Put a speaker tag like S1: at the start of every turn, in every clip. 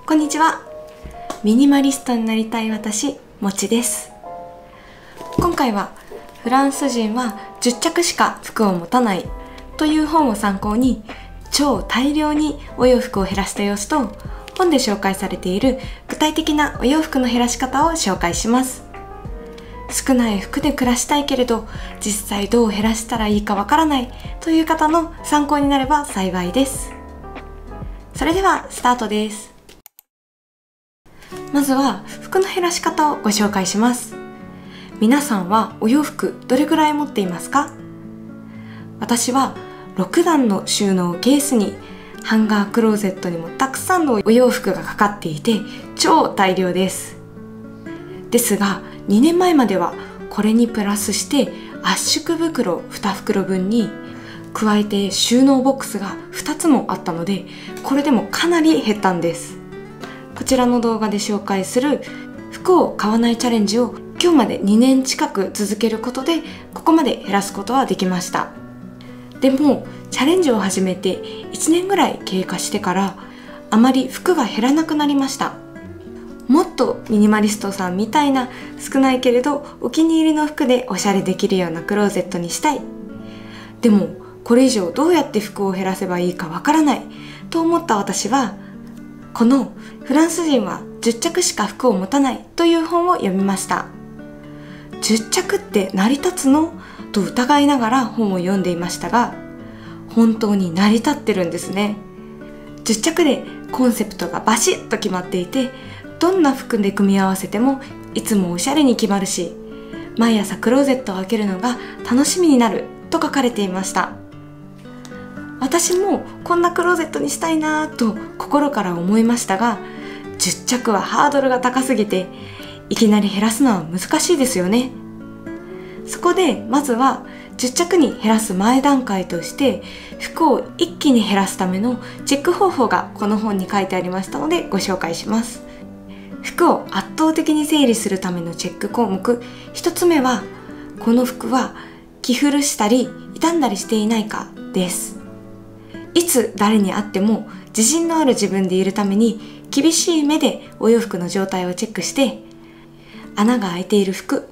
S1: こんにちは。ミニマリストになりたい私、もちです。今回はフランス人は10着しか服を持たないという本を参考に超大量にお洋服を減らした様子と本で紹介されている具体的なお洋服の減らし方を紹介します。少ない服で暮らしたいけれど実際どう減らしたらいいかわからないという方の参考になれば幸いです。それではスタートです。まずは服の減らし方をご紹介します。皆さんはお洋服どれくらい持っていますか？私は6段の収納ケースにハンガークローゼットにもたくさんのお洋服がかかっていて超大量です。ですが2年前まではこれにプラスして圧縮袋2袋分に加えて収納ボックスが2つもあったのでこれでもかなり減ったんです。こちらの動画で紹介する服を買わないチャレンジを今日まで2年近く続けることでここまで減らすことはできました。でもチャレンジを始めて1年ぐらい経過してからあまり服が減らなくなりました。もっとミニマリストさんみたいな少ないけれどお気に入りの服でおしゃれできるようなクローゼットにしたい。でもこれ以上どうやって服を減らせばいいかわからないと思った私はこのフランス人は10着しか服を持たないという本を読みました。10着って成り立つの？と疑いながら本を読んでいましたが本当に成り立ってるんですね。10着でコンセプトがバシッと決まっていてどんな服で組み合わせてもいつもおしゃれに決まるし毎朝クローゼットを開けるのが楽しみになると書かれていました。私もこんなクローゼットにしたいなぁと心から思いましたが10着はハードルが高すぎていきなり減らすのは難しいですよね。そこでまずは10着に減らす前段階として服を一気に減らすためのチェック方法がこの本に書いてありましたのでご紹介します。服を圧倒的に整理するためのチェック項目1つ目はこの服は着古したり傷んだりしていないかです。いつ誰に会っても自信のある自分でいるために厳しい目でお洋服の状態をチェックして穴が開いている服、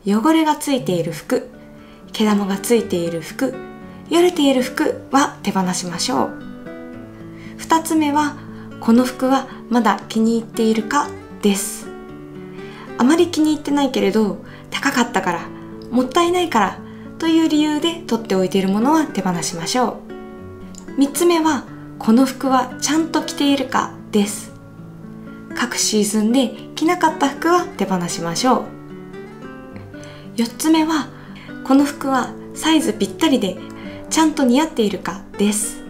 S1: 汚れがついている服、毛玉がついている服、よれている服は手放しましょう。2つ目はこの服はまだ気に入っているかです。あまり気に入ってないけれど高かったからもったいないからという理由で取っておいているものは手放しましょう。3つ目はこの服はちゃんと着ているかです。各シーズンで着なかった服は手放しましょう。4つ目はこの服はサイズぴったりでちゃんと似合っているかです。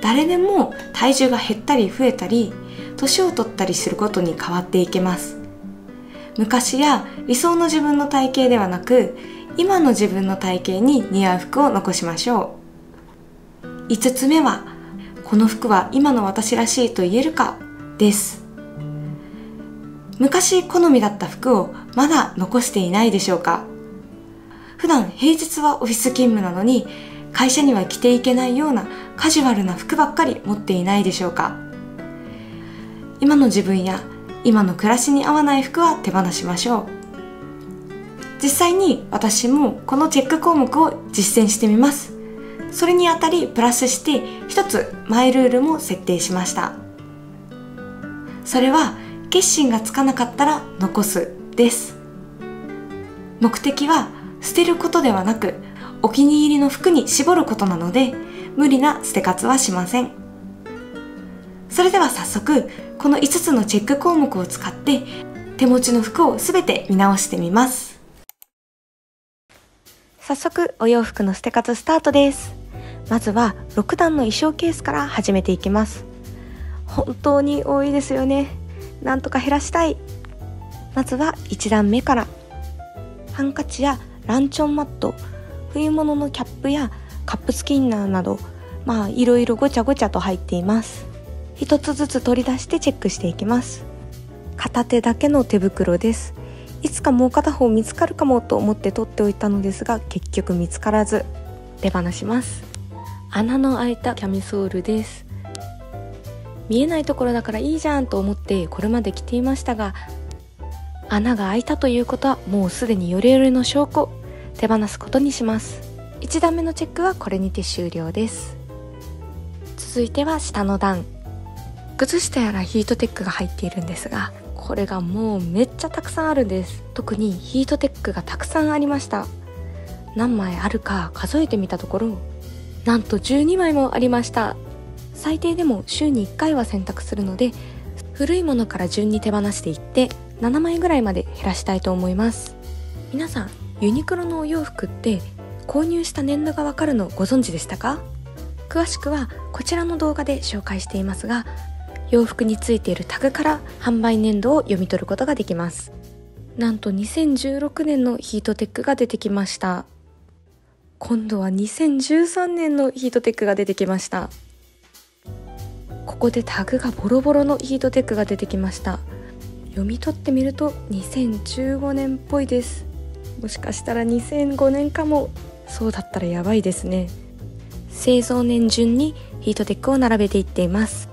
S1: 誰でも体重が減ったり増えたり年を取ったりすることに変わっていけます。昔や理想の自分の体型ではなく今の自分の体型に似合う服を残しましょう。5つ目はこの服は今の私らしいと言えるかです。昔好みだった服をまだ残していないでしょうか？普段平日はオフィス勤務なのに会社には着ていけないようなカジュアルな服ばっかり持っていないでしょうか？今の自分や今の暮らしに合わない服は手放しましょう。実際に私もこのチェック項目を実践してみます。それにあたりプラスして一つマイルールも設定しました。それは決心がつかなかったら残すです。目的は捨てることではなくお気に入りの服に絞ることなので無理な捨て活はしません。それでは早速この5つのチェック項目を使って手持ちの服をすべて見直してみます。早速お洋服の捨て活スタートです。まずは6段の衣装ケースから始めていきます。本当に多いですよね。なんとか減らしたい。まずは1段目からハンカチやランチョンマット、冬物のキャップやカップスキンナーなどいろいろごちゃごちゃと入っています。一つずつ取り出してチェックしていきます。片手だけの手袋です。いつかもう片方見つかるかもと思って取っておいたのですが、結局見つからず手放します。穴の開いたキャミソールです。見えないところだからいいじゃんと思ってこれまで着ていましたが、穴が開いたということはもうすでにヨレヨレの証拠。手放すことにします。1段目のチェックはこれにて終了です。続いては下の段。靴下やらヒートテックが入っているんですが、これがもうめっちゃたくさんあるんです。特にヒートテックがたくさんありました。何枚あるか数えてみたところ、なんと12枚もありました。最低でも週に1回は洗濯するので、古いものから順に手放していって7枚ぐらいまで減らしたいと思います。皆さん、ユニクロのお洋服って購入した年度がわかるのご存知でしたか？詳しくはこちらの動画で紹介していますが、洋服についているタグから販売年度を読み取ることができます。なんと2016年のヒートテックが出てきました。今度は2013年のヒートテックが出てきました。ここでタグがボロボロのヒートテックが出てきました。読み取ってみると2015年っぽいです。もしかしたら2005年かも。そうだったらやばいですね。製造年順にヒートテックを並べていっています。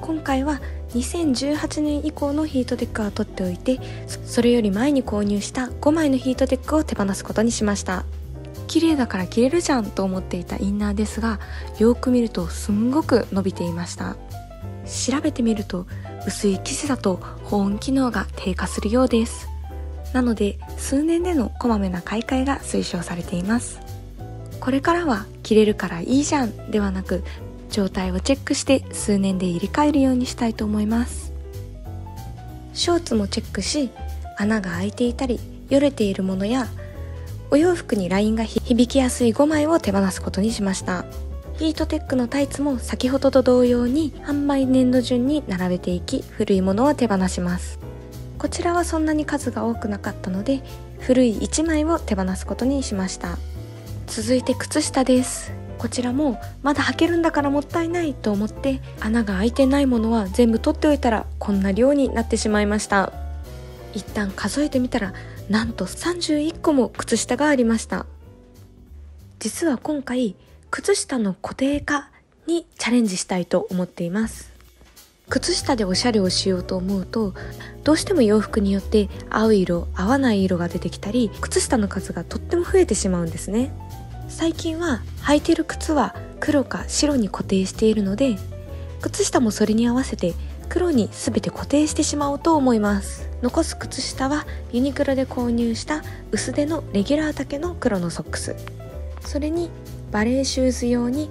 S1: 今回は2018年以降のヒートテックは取っておいて、それより前に購入した5枚のヒートテックを手放すことにしました。綺麗だから着れるじゃんと思っていたインナーですが、よく見るとすんごく伸びていました。調べてみると薄い生地だと保温機能が低下するようです。なので数年でのこまめな買い替えが推奨されています。これからは着れるからいいじゃんではなく、状態をチェックして数年で入れ替えるようにしたいと思います。ショーツもチェックし、穴が開いていたりよれているものやお洋服にラインが響きやすい5枚を手放すことにしました。ヒートテックのタイツも先ほどと同様に販売年度順に並べていき、古いものを手放します。こちらはそんなに数が多くなかったので、古い1枚を手放すことにしました。続いて靴下です。こちらもまだ履けるんだからもったいないと思って穴が開いてないものは全部取っておいたらこんな量になってしまいました。一旦数えてみたらなんと31個も靴下がありました。実は今回靴下の固定化にチャレンジしたいと思っています。靴下でおしゃれをしようと思うと、どうしても洋服によって合う色合わない色が出てきたり、靴下の数がとっても増えてしまうんですね。最近は履いている靴は黒か白に固定しているので、靴下もそれに合わせて黒に全て固定してしまおうと思います。残す靴下はユニクロで購入した薄手のレギュラー丈の黒のソックス、それにバレーシューズ用に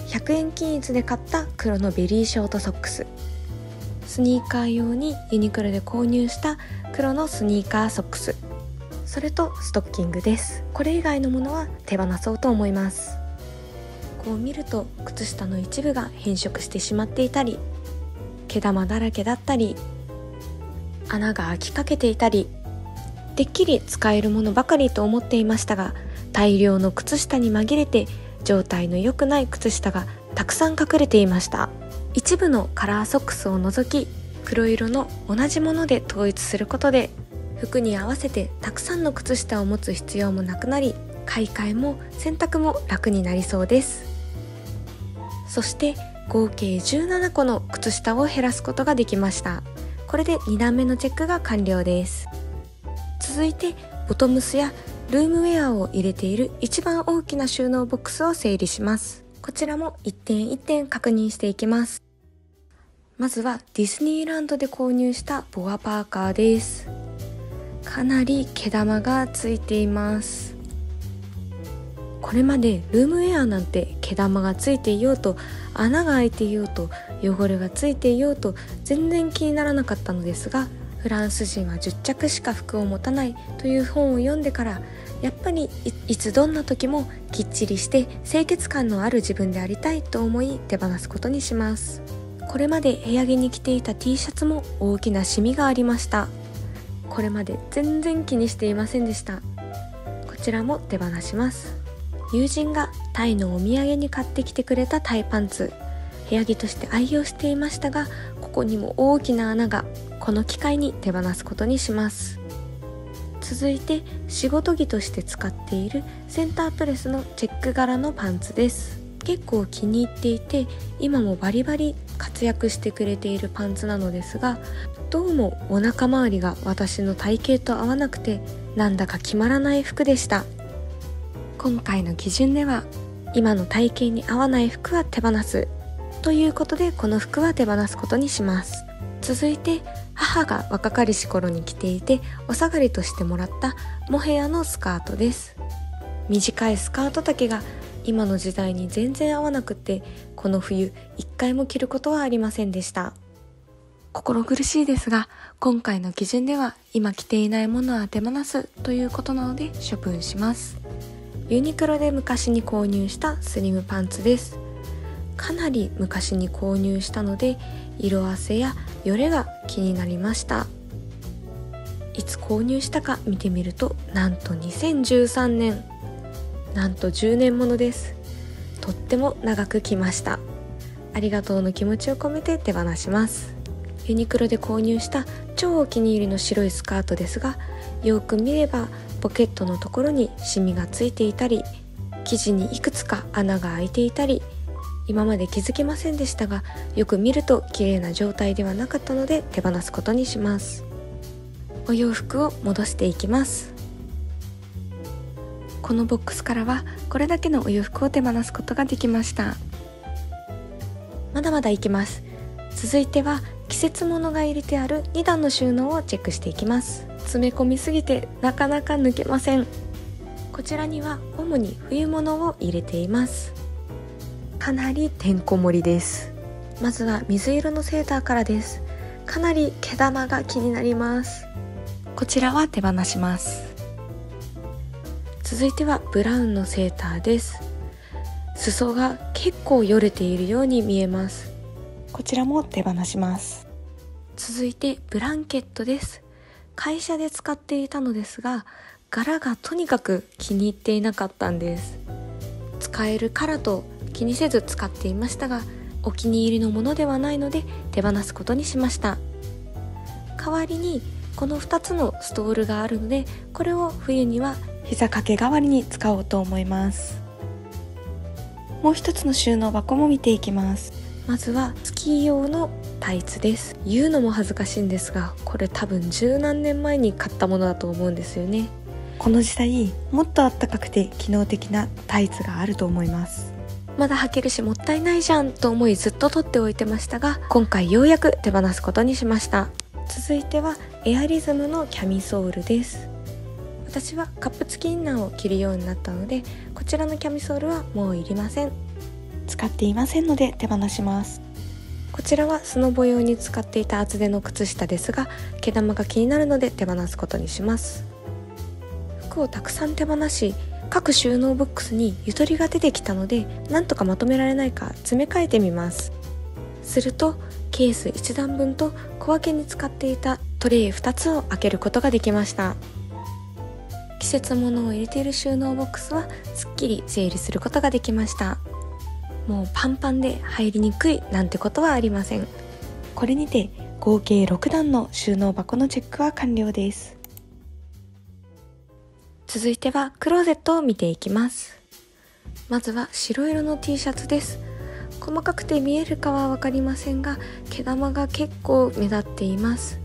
S1: 100円均一で買った黒のベリーショートソックス、スニーカー用にユニクロで購入した黒のスニーカーソックス、それとストッキングです。これ以外のものは手放そうと思います。こう見ると靴下の一部が変色してしまっていたり、毛玉だらけだったり、穴が開きかけていたり、てっきり使えるものばかりと思っていましたが、大量の靴下に紛れて状態の良くない靴下がたくさん隠れていました。一部のカラーソックスを除き、黒色の同じもので統一することで服に合わせてたくさんの靴下を持つ必要もなくなり、買い替えも洗濯も楽になりそうです。そして合計17個の靴下を減らすことができました。これで2段目のチェックが完了です。続いてボトムスやルームウェアを入れている一番大きな収納ボックスを整理します。こちらも一点一点確認していきます。まずはディズニーランドで購入したボアパーカーです。かなり毛玉がついています。これまでルームウェアなんて毛玉がついていようと穴が開いていようと汚れがついていようと全然気にならなかったのですが、フランス人は10着しか服を持たないという本を読んでから、やっぱりいつどんな時もきっちりして清潔感のある自分でありたいと思い手放すことにします。これまで部屋着に着ていた T シャツも大きなシミがありました。これまで全然気にしていませんでした。こちらも手放します。友人がタイのお土産に買ってきてくれたタイパンツ、部屋着として愛用していましたが、ここにも大きな穴が、この機会に手放すことにします。続いて仕事着として使っているセンタープレスのチェック柄のパンツです。結構気に入っていて、今もバリバリ活躍してくれているパンツなのですが、どうもお腹周りが私の体型と合わなくて、なんだか決まらない服でした。今回の基準では、今の体型に合わない服は手放すということで、この服は手放すことにします。続いて母が若かりし頃に着ていてお下がりとしてもらったモヘアのスカートです。短いスカート丈が今の時代に全然合わなくて、この冬一回も着ることはありませんでした。心苦しいですが、今回の基準では今着ていないものは手放すということなので処分します。ユニクロで昔に購入したスリムパンツです。かなり昔に購入したので、色あせやよれが気になりました。いつ購入したか見てみると、なんと2013年、なんと10年ものです。とっても長く着ました。ありがとうの気持ちを込めて手放します。ユニクロで購入した超お気に入りの白いスカートですが、よく見ればポケットのところにシミがついていたり、生地にいくつか穴が開いていたり、今まで気づきませんでしたが、よく見ると綺麗な状態ではなかったので手放すことにします。お洋服を戻していきます。このボックスからはこれだけのお洋服を手放すことができました。まだまだいきます。続いては季節物が入れてある2段の収納をチェックしていきます。詰め込みすぎてなかなか抜けません。こちらには主に冬物を入れています。かなりてんこ盛りです。まずは水色のセーターからです。かなり毛玉が気になります。こちらは手放します。続いてはブラウンのセーターです。裾が結構よれているように見えます。こちらも手放します。続いてブランケットです。会社で使っていたのですが、柄がとにかく気に入っていなかったんです。使えるからと気にせず使っていましたが、お気に入りのものではないので手放すことにしました。代わりにこの2つのストールがあるので、これを冬には膝掛け代わりに使おうと思います。もう一つの収納箱も見ていきます。まずはスキー用のタイツです。言うのも恥ずかしいんですが、これ多分十何年前に買ったものだと思うんですよね。この時代もっとあったかくて機能的なタイツがあると思います。まだ履けるしもったいないじゃんと思いずっと取っておいてましたが、今回ようやく手放すことにしました。続いてはエアリズムのキャミソールです。私はカップ付きインナーを着るようになったので、こちらのキャミソールはもういりません。使っていませんので手放します。こちらはスノボ用に使っていた厚手の靴下ですが、毛玉が気になるので手放すことにします。服をたくさん手放し、各収納ボックスにゆとりが出てきたので、なんとかまとめられないか詰め替えてみます。するとケース1段分と小分けに使っていたトレイ2つを開けることができました。季節物を入れている収納ボックスはすっきり整理することができました。もうパンパンで入りにくいなんてことはありません。これにて合計6段の収納箱のチェックは完了です。続いてはクローゼットを見ていきます。まずは白色の T シャツです。細かくて見えるかは分かりませんが、毛玉が結構目立っています。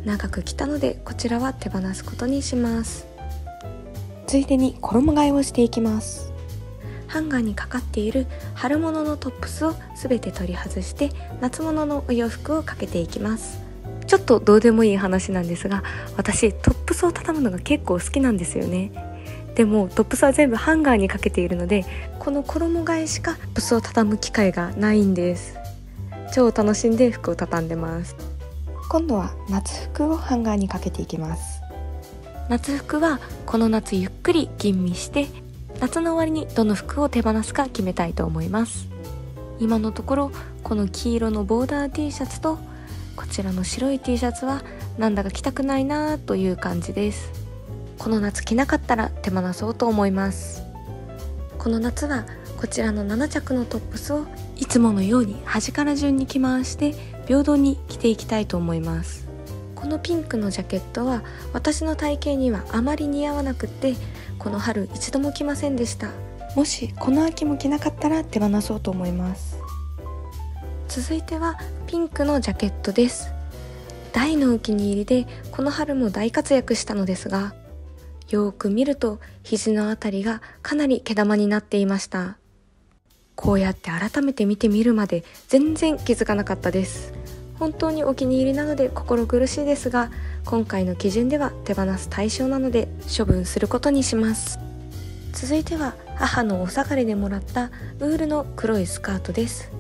S1: 長く着たのでこちらは手放すことにします。ついでに衣替えをしていきます。ハンガーにかかっている春物のトップスをすべて取り外して、夏物のお洋服をかけていきます。ちょっとどうでもいい話なんですが、私トップスを畳むのが結構好きなんですよね。でもトップスは全部ハンガーにかけているので、この衣替えしかトップスを畳む機会がないんです。超楽しんで服を畳んでます。今度は夏服をハンガーにかけていきます。夏服はこの夏ゆっくり吟味して、夏の終わりにどの服を手放すか決めたいと思います。今のところこの黄色のボーダー T シャツとこちらの白い T シャツはなんだか着たくないなという感じです。この夏着なかったら手放そうと思います。この夏はこちらの7着のトップスをいつものように端から順に着回して、平等に着ていきたいと思います。このピンクのジャケットは私の体型にはあまり似合わなくって、この春一度も着ませんでした。もしこの秋も着なかったら手放そうと思います。続いてはピンクのジャケットです。大のお気に入りでこの春も大活躍したのですが、よーく見ると肘のあたりがかなり毛玉になっていました。こうやって改めて見てみるまで全然気づかなかったです。本当にお気に入りなので心苦しいですが、今回の基準では手放す対象なので処分することにします。続いては母のお下がりでもらったウールの黒いスカートです。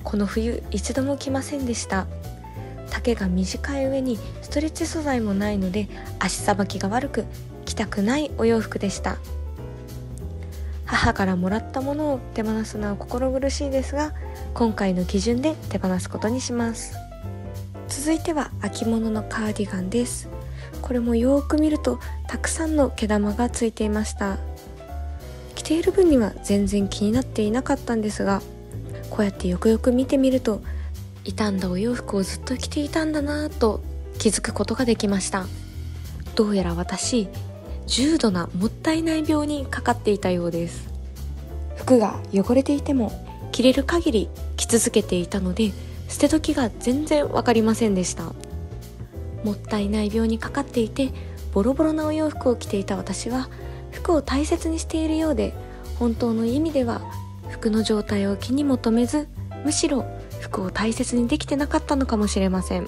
S1: この冬一度も着ませんでした。丈が短い上にストレッチ素材もないので足さばきが悪く着たくないお洋服でした。母からもらったものを手放すのは心苦しいですが、今回の基準で手放すことにします。続いては秋物のカーディガンです。これもよく見るとたくさんの毛玉がついていました。着ている分には全然気になっていなかったんですが、こうやってよくよく見てみると傷んだお洋服をずっと着ていたんだなぁと気づくことができました。どうやら私、重度なもったいない病にかかっていたようです。服が汚れていても着れる限り着続けていたので、捨て時が全然わかりませんでした。もったいない病にかかっていてボロボロなお洋服を着ていた私は、服を大切にしているようで、本当の意味では服の状態を気にも留めず、むしろ服を大切にできてなかったのかもしれません。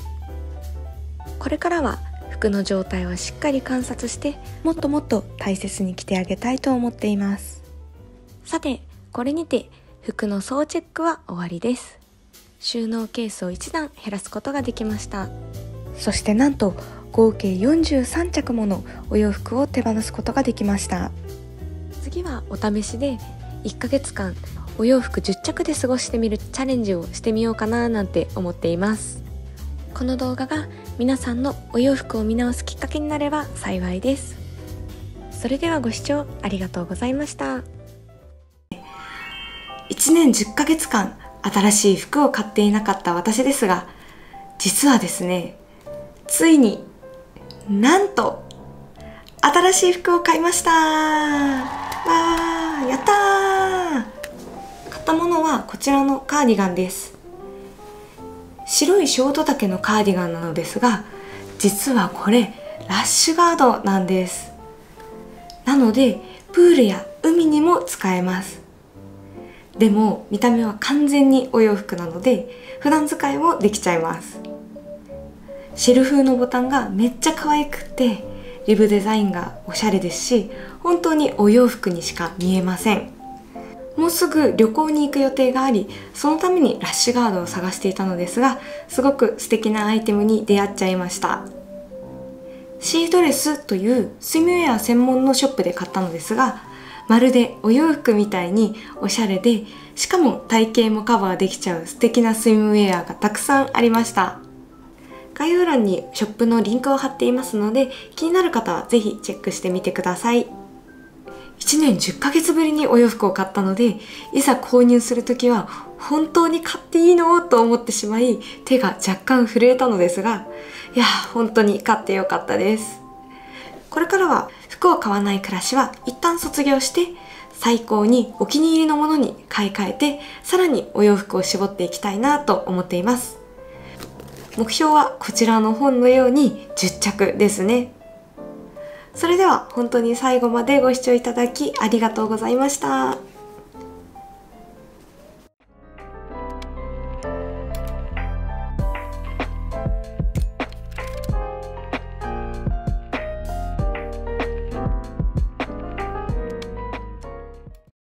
S1: これからは服の状態をしっかり観察して、もっともっと大切に着てあげたいと思っています。さて、これにて服の総チェックは終わりです。収納ケースを1段減らすことができました。そしてなんと合計43着ものお洋服を手放すことができました。次はお試しで1ヶ月間お洋服10着で過ごしてみるチャレンジをしてみようかななんて思っています。この動画が皆さんのお洋服を見直すきっかけになれば幸いです。それではご視聴ありがとうございました。1年10ヶ月間新しい服を買っていなかった私ですが、実はですね、ついになんと新しい服を買いました。わー、やったー。買ったものはこちらのカーディガンです。白いショート丈のカーディガンなのですが、実はこれラッシュガードなんです。なのでプールや海にも使えます。でも見た目は完全にお洋服なので普段使いもできちゃいます。シェル風のボタンがめっちゃ可愛くて、リブデザインがおしゃれですし、本当にお洋服にしか見えません。もうすぐ旅行に行く予定があり、そのためにラッシュガードを探していたのですが、すごく素敵なアイテムに出会っちゃいました。シードレスというスイムウェア専門のショップで買ったのですが、まるでお洋服みたいにおしゃれで、しかも体型もカバーできちゃう素敵なスイムウェアがたくさんありました。概要欄にショップのリンクを貼っていますので、気になる方はぜひチェックしてみてください。1年10ヶ月ぶりにお洋服を買ったので、いざ購入するときは本当に買っていいのと思ってしまい、手が若干震えたのですが、いや本当に買ってよかったです。これからは服を買わない暮らしは一旦卒業して、最高にお気に入りのものに買い替えて、さらにお洋服を絞っていきたいなと思っています。目標はこちらの本のように10着ですね。それでは本当に最後までご視聴いただきありがとうございました。